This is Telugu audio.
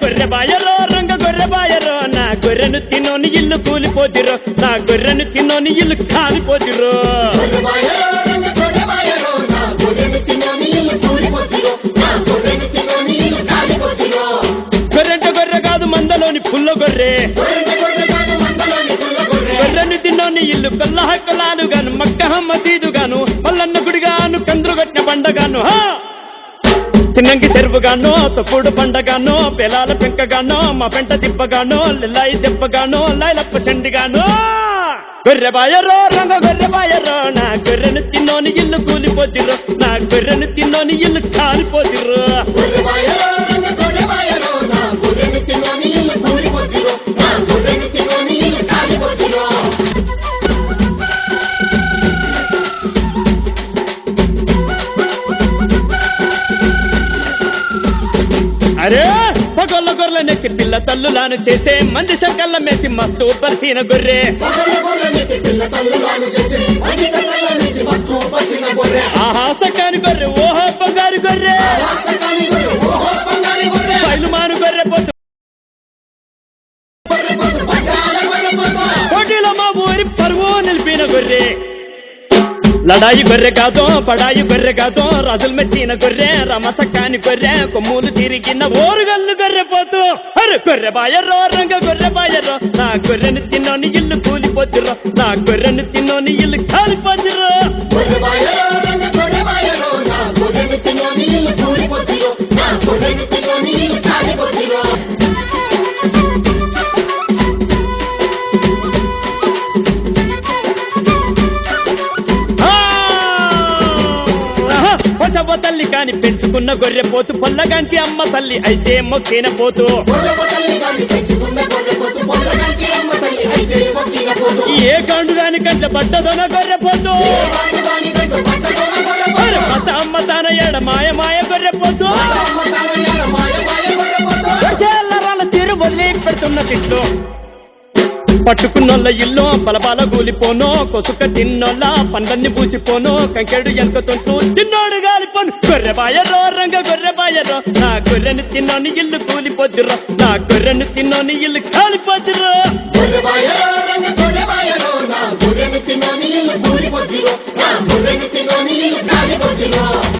గొర్రె బాయరో రంగ గొర్రె బాయరో నా గొర్రెను తిన్నోని ఇల్లు కూలిపోతిరో నా గొర్రెను తిన్నోని ఇల్లు కాలిపోతిరో గొర్రెంట గొర్రె కాదు మందలోని పుల్ల గొర్రె గొర్రెను తిన్నోని ఇల్లు కొల్ల హక్కలాలు గాను మక్క మసీదు గాను మల్లన్న గుడిగాను కందురుగట్టిన బండగాను చిన్నంగి చెరువుగానో తొక్కుడు పండగానో పెలాల పెంకగానో మా పెంట తిప్పగానో లిల్లాయి దెబ్బగానో లైలప్ప చండిగానో గొర్రె బాయరో రంగ గొర్రె బాయరో నా గొర్రెను తిన్నోని ఇల్లు కూలిపోతిరో నా గొర్రెను తిన్నోని ఇల్లు కాలిపోతిరో అరే పగొల్ల గొర్రెల నెచ్చి పిల్ల తల్లులాను చేసే మంది శంకల్ల మేసి మస్తు పరిసిన గొర్రె ఆహా సకాని గొర్రె ఓహో బంగారు గొర్రె బయలుమాను గొర్రె పోతు పోటీలో మా ఊరి పరువు నిలిపిన గొర్రె లడాయి గొర్రె కాదో బడాయి గొర్రె కాదో రాజులు మెచ్చిన గొర్రె రమసకాని గొర్రె కొమ్ములు తిరిగిన ఓరుగల్లు గొర్రె పోతూ అరే గొర్రె బాయరో రంగ గొర్రె బాయరో నా గొర్రెను తిన్నోని ఇల్లు కూలిపోతురో నా గొర్రెను తిన్నోని ఇల్లు కాలిపోతురో తల్లి కాని పెంచుకున్న గొర్రె పోతు పొల్లగంటి అమ్మ తల్లి అయితే మొక్కిన పోతు ఏ కాండు దాని కంట పడ్డదోన గొర్రె పోతు మత అమ్మ తాన ఏడ మాయ మాయ గొర్రె పోతు తీరు వదిలి పెడుతున్న తిట్లు పట్టుకున్నోళ్ళ ఇల్లు బలబాల గూలిపోను కొసుక తిన్నోళ్ళ పండ్లన్నీ పూసిపోను కంకెడు ఎంకతుంటూ తిన్నోడు గాలిపోను గొర్రె బాయరో రంగ గొర్రె బాయరో నా గొర్రెను తిన్నోని ఇల్లు కూలిపోతురో నా గొర్రెను తిన్నోని ఇల్లు కాలిపోతురో నా గొర్రెను తిన్నోని ఇల్లు కూలిపోతురో